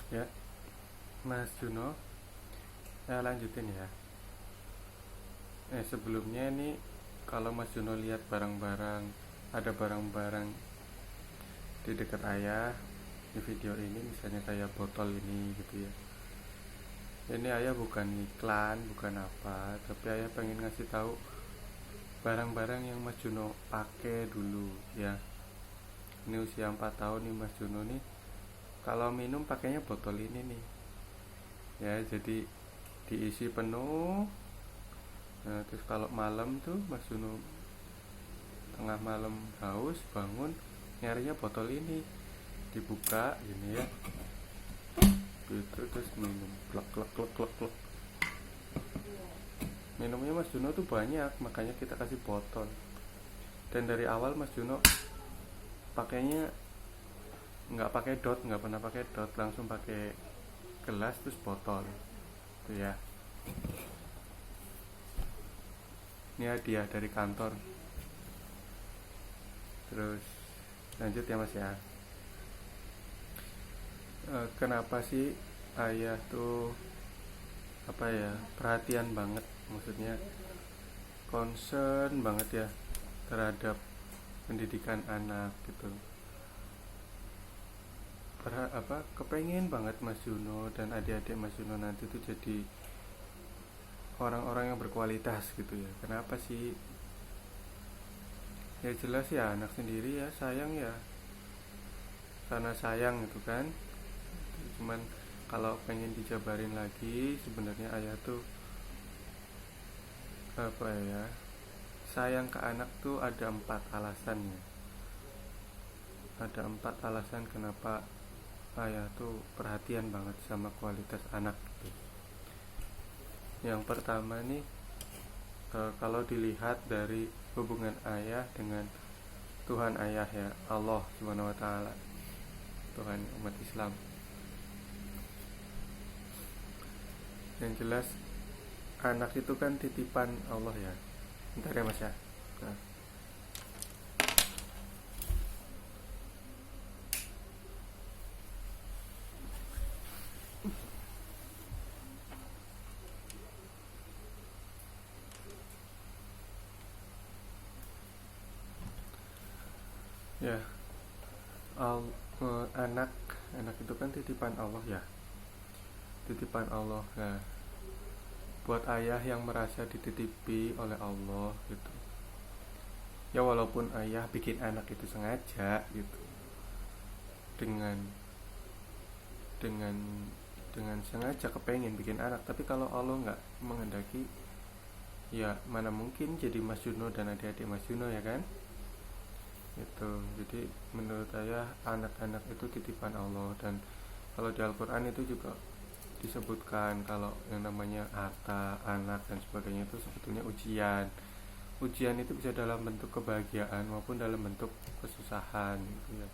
Ya, Mas Juno, saya lanjutin ya. Sebelumnya ini kalau Mas Juno lihat barang-barang, ada barang-barang di dekat ayah di video ini, misalnya kayak botol ini gitu ya. Ini ayah bukan iklan, bukan apa, tapi ayah pengen ngasih tahu barang-barang yang Mas Juno pakai dulu ya. Ini usia 4 tahun nih Mas Juno nih. Kalau minum pakainya botol ini nih. Ya, jadi diisi penuh. Nah, terus kalau malam tuh Mas Juno tengah malam haus bangun, nyarinya botol ini, dibuka gini ya, gitu terus minum, klek klek klek klek klek. Minumnya Mas Juno tuh banyak, makanya kita kasih botol. Dan dari awal Mas Juno pakainya nggak pakai dot, nggak pernah pakai dot, langsung pakai gelas terus botol tuh ya. Ini hadiah dari kantor. Terus lanjut ya Mas ya. Kenapa sih ayah tuh perhatian banget, maksudnya concern banget ya terhadap pendidikan anak gitu. Kepengen banget Mas Juno dan adik-adik Mas Juno nanti tuh jadi orang-orang yang berkualitas gitu ya. Kenapa sih? Ya jelas ya, anak sendiri ya sayang ya, karena sayang gitu kan. Cuman kalau pengen dijabarin lagi, sebenarnya ayah tuh sayang ke anak tuh ada 4 alasannya. Ada 4 alasan kenapa ayah tuh perhatian banget sama kualitas anak gitu. Yang pertama nih, kalau dilihat dari hubungan ayah dengan Tuhan ayah ya, Allah Subhanahu wa taala, Tuhan umat Islam. Yang jelas anak itu kan titipan Allah ya. Bentar ya Mas ya. Nah. Ya, anak itu kan titipan Allah ya, titipan Allah. Nah, buat ayah yang merasa dititipi oleh Allah gitu, ya walaupun ayah bikin anak itu sengaja gitu, dengan dengan dengan sengaja kepengen bikin anak, tapi kalau Allah nggak menghendaki, ya mana mungkin jadi Mas Juno dan adik-adik Mas Juno ya kan. Itu jadi menurut saya anak-anak itu titipan Allah. Dan kalau di Al-Quran itu juga disebutkan kalau yang namanya harta, anak dan sebagainya itu sebetulnya ujian itu bisa dalam bentuk kebahagiaan maupun dalam bentuk kesusahan gitu ya.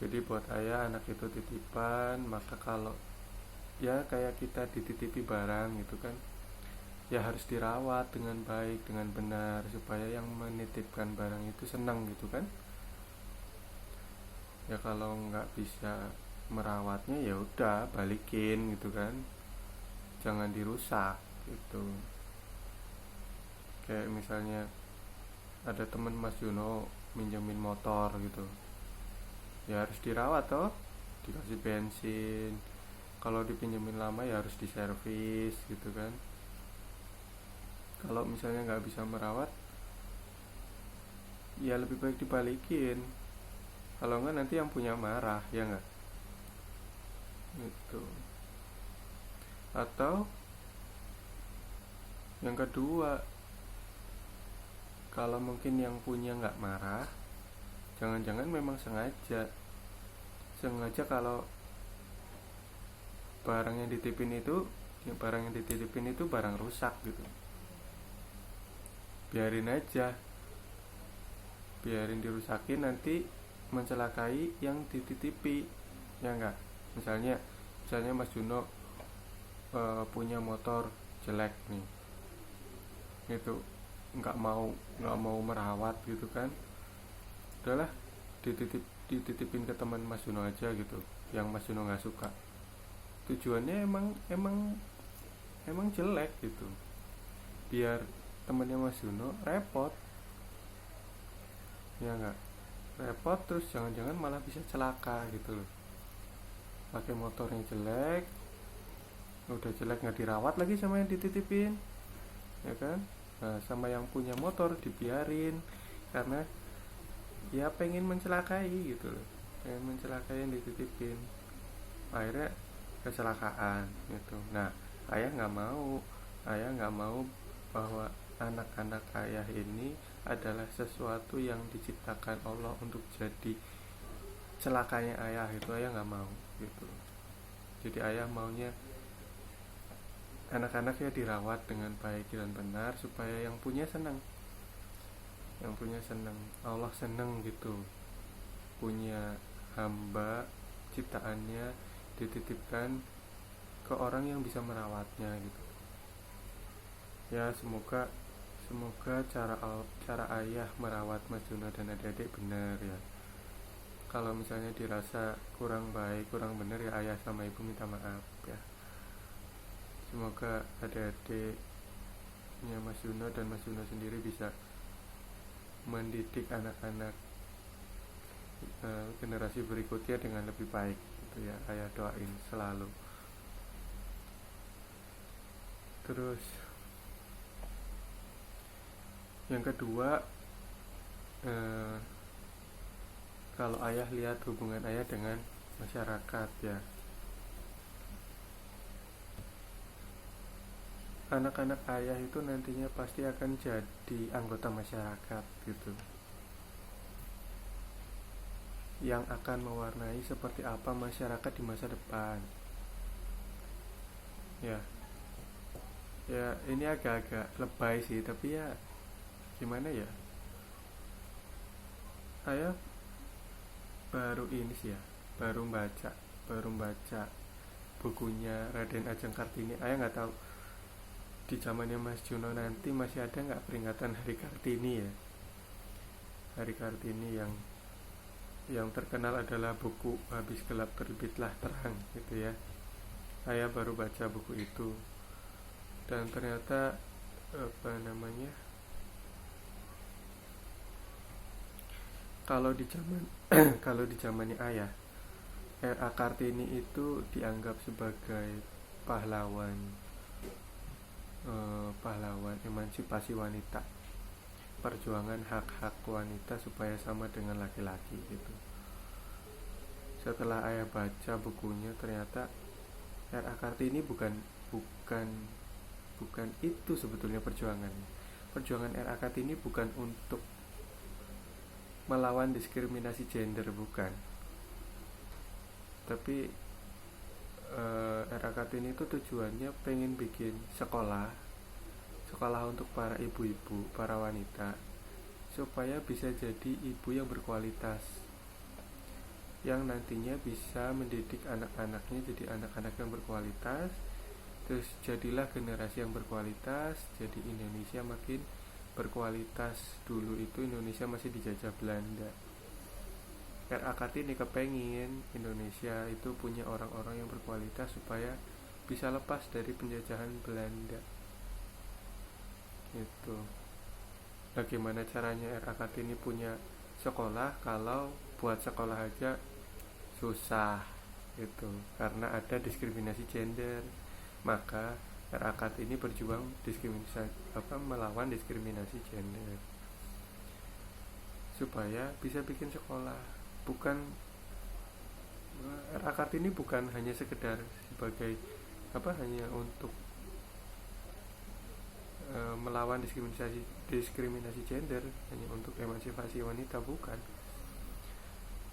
Jadi buat ayah anak itu titipan, maka kalau ya kayak kita dititipi barang gitu kan, ya harus dirawat dengan baik, dengan benar, supaya yang menitipkan barang itu senang gitu kan. Ya kalau nggak bisa merawatnya ya udah balikin gitu kan, jangan dirusak gitu. Kayak misalnya ada temen Mas Juno minjemin motor gitu, ya harus dirawat toh, dikasih bensin. Kalau dipinjemin lama ya harus diservis gitu kan. Kalau misalnya nggak bisa merawat, ya lebih baik dibalikin. Kalau nggak nanti yang punya marah, ya nggak? Gitu. Atau yang kedua, kalau mungkin yang punya nggak marah, jangan-jangan memang sengaja kalau barang yang dititipin itu barang rusak gitu. Biarin aja, biarin dirusakin, nanti mencelakai yang dititipi, ya enggak. Misalnya Mas Juno punya motor jelek nih, itu nggak mau merawat gitu kan, udahlah dititip dititipin ke teman Mas Juno aja gitu, yang Mas Juno nggak suka. Tujuannya emang jelek gitu, biar temennya Mas Juno repot, ya nggak, repot terus jangan-jangan malah bisa celaka gitu loh. Pakai motornya jelek, udah jelek nggak dirawat lagi sama yang dititipin, ya kan. Nah, sama yang punya motor dibiarin karena ya pengen mencelakai gitu loh, pengen mencelakai yang dititipin, akhirnya kecelakaan gitu. Nah, ayah nggak mau bahwa anak-anak ayah ini adalah sesuatu yang diciptakan Allah untuk jadi celakanya ayah, itu ayah nggak mau gitu. Jadi ayah maunya anak-anaknya dirawat dengan baik dan benar supaya yang punya senang, Allah senang gitu, punya hamba ciptaannya dititipkan ke orang yang bisa merawatnya gitu. Ya semoga cara ayah merawat Mas Juno dan adik-adik benar ya. Kalau misalnya dirasa kurang baik, kurang benar, ya ayah sama ibu minta maaf ya. Semoga adik-adiknya Mas Juno dan Mas Juno sendiri bisa mendidik anak-anak generasi berikutnya dengan lebih baik gitu ya. Ayah doain selalu. Terus yang kedua, kalau ayah lihat hubungan ayah dengan masyarakat ya, anak-anak ayah itu nantinya pasti akan jadi anggota masyarakat gitu, yang akan mewarnai seperti apa masyarakat di masa depan. Ya ini agak-agak lebay sih, tapi ya gimana ya, ayah baru membaca bukunya Raden Ajeng Kartini. Ayah nggak tahu di zamannya Mas Juno nanti masih ada nggak peringatan Hari Kartini ya. Hari Kartini yang terkenal adalah buku Habis Gelap Terbitlah Terang gitu ya. Ayah baru baca buku itu dan ternyata kalau di zamannya ayah, R.A. Kartini itu dianggap sebagai pahlawan emansipasi wanita, perjuangan hak-hak wanita supaya sama dengan laki-laki gitu. Setelah ayah baca bukunya, ternyata R.A. Kartini bukan itu sebetulnya perjuangannya. Perjuangan R.A. Kartini bukan untuk melawan diskriminasi gender, bukan. Tapi R.A. Kartini itu tujuannya pengen bikin sekolah untuk para ibu-ibu, para wanita, supaya bisa jadi ibu yang berkualitas, yang nantinya bisa mendidik anak-anaknya jadi anak-anak yang berkualitas. Terus jadilah generasi yang berkualitas, jadi Indonesia makin berkualitas. Dulu itu Indonesia masih dijajah Belanda. R.A. Kartini kepengin Indonesia itu punya orang-orang yang berkualitas supaya bisa lepas dari penjajahan Belanda itu. Bagaimana caranya R.A. Kartini punya sekolah kalau buat sekolah aja susah itu, karena ada diskriminasi gender. Maka R.A. Kartini berjuang melawan diskriminasi gender supaya bisa bikin sekolah. Bukan, R.A. Kartini bukan hanya sekedar sebagai hanya untuk melawan diskriminasi gender, hanya untuk emansipasi wanita, bukan.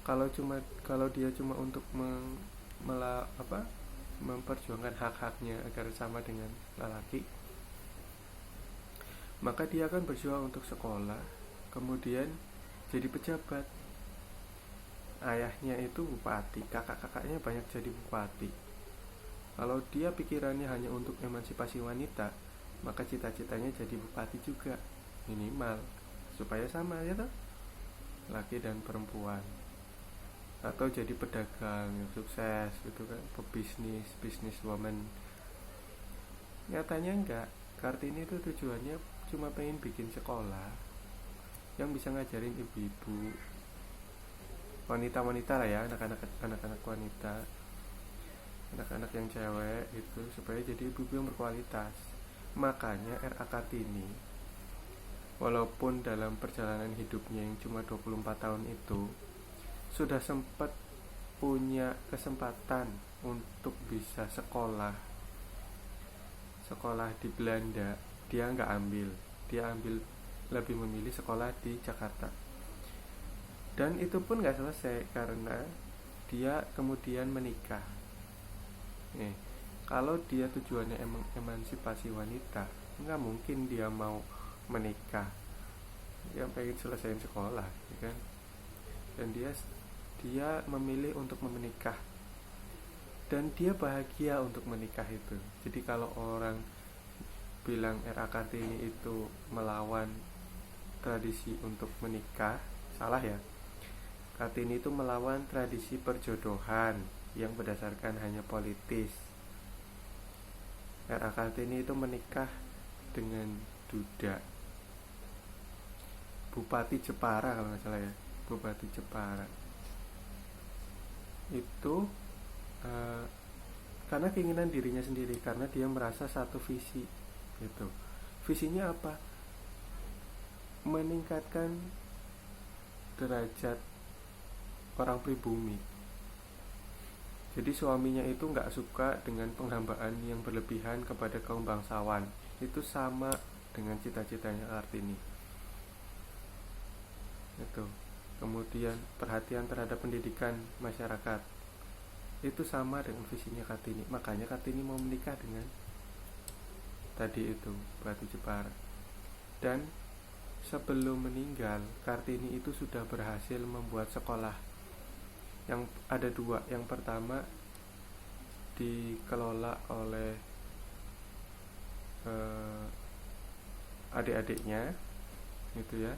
Kalau dia cuma untuk memperjuangkan hak-haknya agar sama dengan lelaki, maka dia akan berjuang untuk sekolah, kemudian jadi pejabat. Ayahnya itu bupati, kakak-kakaknya banyak jadi bupati. Kalau dia pikirannya hanya untuk emansipasi wanita, maka cita-citanya jadi bupati juga, minimal supaya sama ya toh, laki dan perempuan. atau jadi pedagang yang sukses gitu kan, pebisnis, business woman. Nyatanya enggak. Kartini itu tujuannya cuma pengen bikin sekolah yang bisa ngajarin ibu-ibu, wanita-wanita lah ya, anak-anak wanita, anak-anak yang cewek itu, supaya jadi ibu-ibu yang berkualitas. Makanya RA Kartini, walaupun dalam perjalanan hidupnya yang cuma 24 tahun itu sudah sempat punya kesempatan untuk bisa sekolah di Belanda, dia nggak ambil. Dia lebih memilih sekolah di Jakarta. Dan itu pun nggak selesai karena dia kemudian menikah. Kalau dia tujuannya emang emansipasi wanita, nggak mungkin dia mau menikah. Dia pengen selesaiin sekolah, ya kan? Dan dia memilih untuk menikah. Dan dia bahagia untuk menikah itu. Jadi kalau orang bilang RA Kartini itu melawan tradisi untuk menikah, salah ya. Kartini itu melawan tradisi perjodohan yang berdasarkan hanya politis. RA Kartini itu menikah dengan duda Bupati Jepara kalau nggak salah ya, Bupati Jepara itu karena keinginan dirinya sendiri, karena dia merasa satu visi gitu. Visinya apa? Meningkatkan derajat orang pribumi. Jadi suaminya itu nggak suka dengan penghambaan yang berlebihan kepada kaum bangsawan. Itu sama dengan cita-citanya Kartini. Itu. Kemudian perhatian terhadap pendidikan masyarakat. Itu sama dengan visinya Kartini. Makanya Kartini mau menikah dengan tadi itu, Bupati Jepara. Dan sebelum meninggal, Kartini itu sudah berhasil membuat sekolah yang ada dua. Yang pertama dikelola oleh adik-adiknya gitu ya,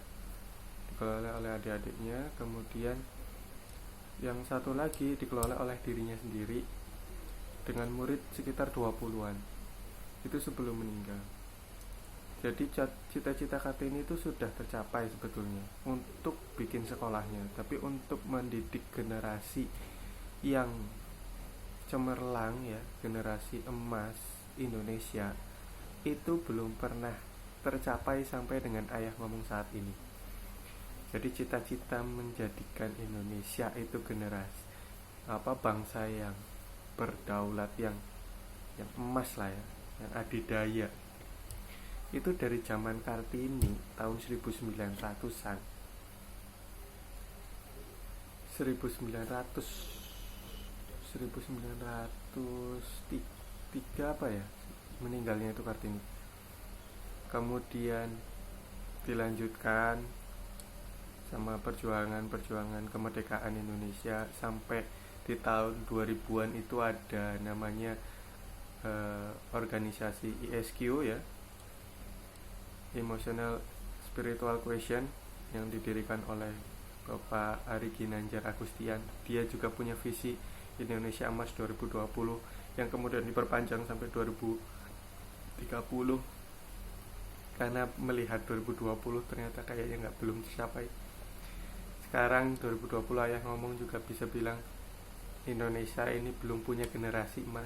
dikelola oleh adik-adiknya. Kemudian yang satu lagi dikelola oleh dirinya sendiri dengan murid sekitar 20-an. Itu sebelum meninggal. Jadi cita-cita Kartini itu sudah tercapai sebetulnya untuk bikin sekolahnya. Tapi untuk mendidik generasi yang cemerlang ya, generasi emas Indonesia, itu belum pernah tercapai sampai dengan ayah ngomong saat ini. Jadi cita-cita menjadikan Indonesia itu generasi bangsa yang berdaulat, yang emas lah ya, yang adidaya, itu dari zaman Kartini tahun 1900-an 1903 apa ya meninggalnya itu Kartini. Kemudian dilanjutkan sama perjuangan kemerdekaan Indonesia sampai di tahun 2000-an itu ada namanya organisasi ISQ ya, Emotional Spiritual Quotient, yang didirikan oleh Bapak Ari Ginanjar Agustian. Dia juga punya visi Indonesia Emas 2020 yang kemudian diperpanjang sampai 2030 karena melihat 2020 ternyata kayaknya belum tercapai. Sekarang 2020 ayah ngomong juga bisa bilang Indonesia ini belum punya generasi emas,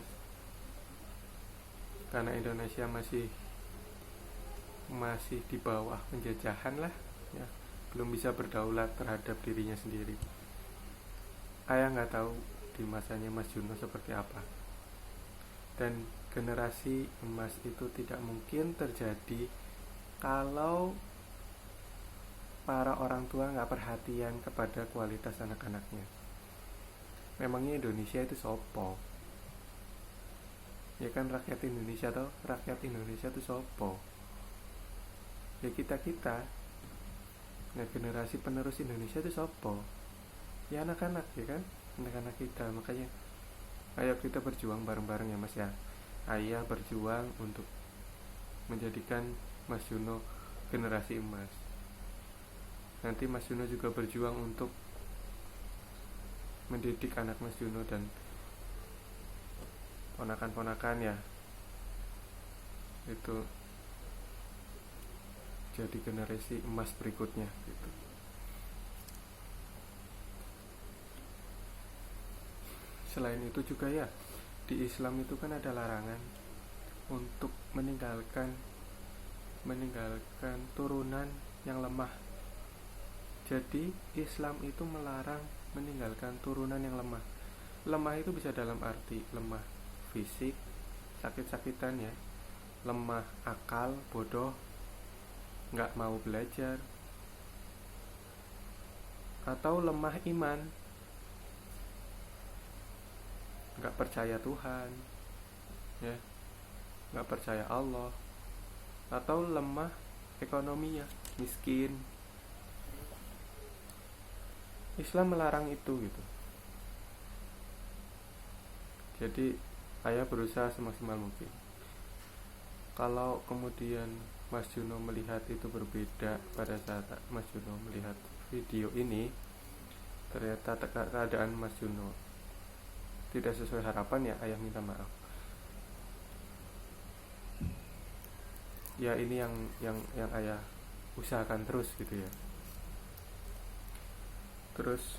karena Indonesia masih di bawah penjajahan lah ya, belum bisa berdaulat terhadap dirinya sendiri. Ayah nggak tahu di masanya Mas Juno seperti apa. Dan generasi emas itu tidak mungkin terjadi kalau para orang tua nggak perhatian kepada kualitas anak-anaknya. Memangnya Indonesia itu sopo? Ya kan rakyat Indonesia toh, rakyat Indonesia itu sopo? Ya kita. Nah generasi penerus Indonesia itu sopo? Ya anak-anak ya kan, anak-anak kita. Makanya ayo kita berjuang bareng-bareng ya Mas ya. Ayah berjuang untuk menjadikan Mas Juno generasi emas. Nanti Mas Juno juga berjuang untuk mendidik anak Mas Juno dan ponakan-ponakan ya, itu jadi generasi emas berikutnya gitu. Selain itu juga ya, di Islam itu kan ada larangan untuk meninggalkan turunan yang lemah. Jadi Islam itu melarang meninggalkan turunan yang lemah. Lemah itu bisa dalam arti lemah fisik, sakit-sakitan ya, lemah akal, bodoh, nggak mau belajar, atau lemah iman, nggak percaya Tuhan ya, nggak percaya Allah, atau lemah ekonominya, miskin. Islam melarang itu gitu. Jadi ayah berusaha semaksimal mungkin. Kalau kemudian Mas Juno melihat itu berbeda pada saat Mas Juno melihat video ini, ternyata keadaan Mas Juno tidak sesuai harapan, ya ayah minta maaf. Ya ini yang ayah usahakan terus gitu ya. Terus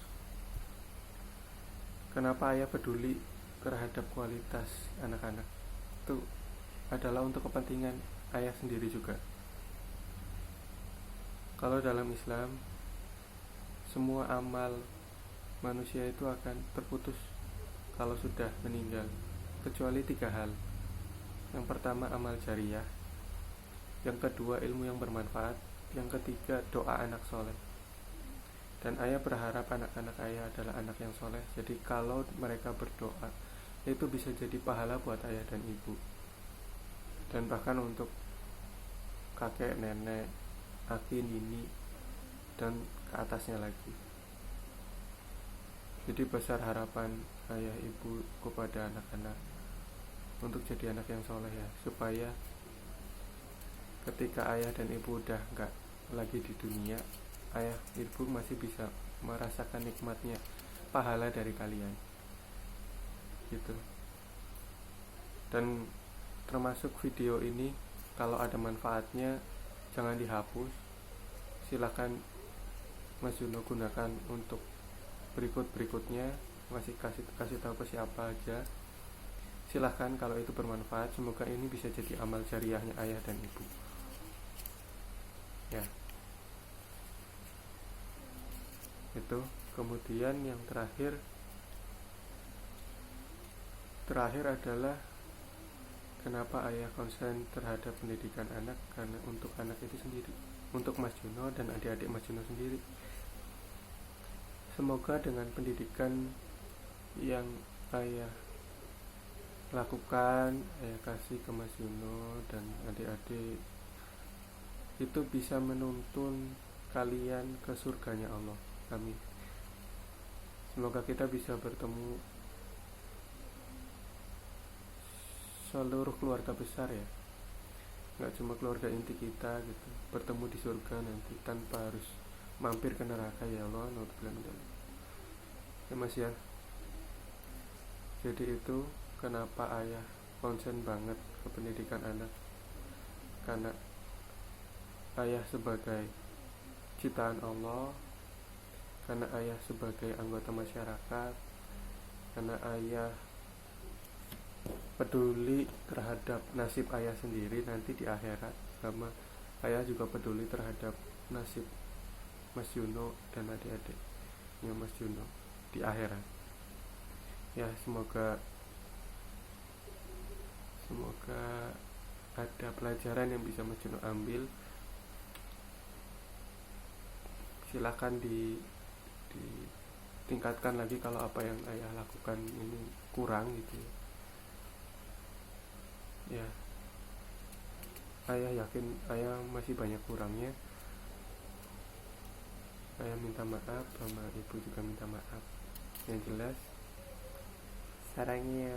kenapa ayah peduli terhadap kualitas anak-anak? Itu adalah untuk kepentingan ayah sendiri juga. Kalau dalam Islam, semua amal manusia itu akan terputus kalau sudah meninggal, kecuali 3 hal. Yang pertama amal jariah, yang kedua ilmu yang bermanfaat, yang ketiga doa anak soleh. Dan ayah berharap anak-anak ayah adalah anak yang soleh. Jadi kalau mereka berdoa, itu bisa jadi pahala buat ayah dan ibu, dan bahkan untuk kakek, nenek, aki, nini, dan ke atasnya lagi. Jadi besar harapan ayah ibu kepada anak-anak untuk jadi anak yang soleh ya, supaya ketika ayah dan ibu udah gak lagi di dunia, ayah ibu masih bisa merasakan nikmatnya pahala dari kalian gitu. Dan termasuk video ini, kalau ada manfaatnya jangan dihapus, silakan Mas Juno gunakan untuk berikutnya, masih kasih tahu ke siapa aja, silahkan. Kalau itu bermanfaat, semoga ini bisa jadi amal jariahnya ayah dan ibu ya. Itu kemudian yang terakhir adalah kenapa ayah konsen terhadap pendidikan anak, karena untuk anak itu sendiri, untuk Mas Juno dan adik-adik Mas Juno sendiri. Semoga dengan pendidikan yang ayah lakukan, ayah kasih ke Mas Juno dan adik-adik, itu bisa menuntun kalian ke surganya Allah. Amin. Semoga kita bisa bertemu seluruh keluarga besar ya, nggak cuma keluarga inti kita gitu, bertemu di surga nanti tanpa harus mampir ke neraka ya Allah. Ya Mas ya. Jadi itu kenapa ayah konsen banget ke pendidikan anak, karena ayah sebagai ciptaan Allah, karena ayah sebagai anggota masyarakat, karena ayah peduli terhadap nasib ayah sendiri nanti di akhirat, sama ayah juga peduli terhadap nasib Mas Juno dan adik-adiknya Mas Juno di akhirat ya. Semoga ada pelajaran yang bisa Mas Juno ambil. Silakan ditingkatkan lagi kalau apa yang ayah lakukan ini kurang gitu ya. Ayah yakin ayah masih banyak kurangnya. Ayah minta maaf, sama ibu juga minta maaf. Yang jelas sarangnya